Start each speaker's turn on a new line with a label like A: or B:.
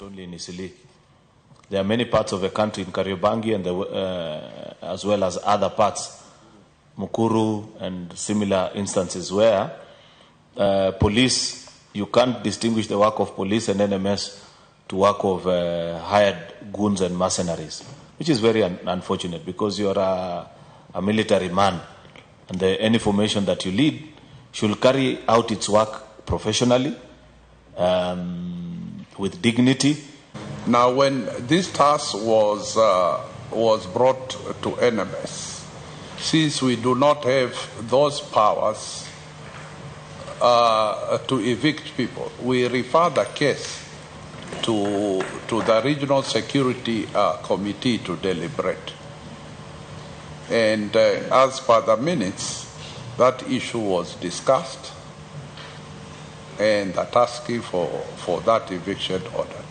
A: only in Isili. There are many parts of the country in Kariobangi and as well as other parts, Mukuru and similar instances where police, you can't distinguish the work of police and NMS to work of hired goons and mercenaries, which is very unfortunate because you're a military man and any formation that you lead should carry out its work professionally, with dignity.
B: Now, when this task was brought to NMS, since we do not have those powers to evict people, we refer the case to the Regional Security Committee to deliberate. And as per the minutes, that issue was discussed and the tasking for that eviction order.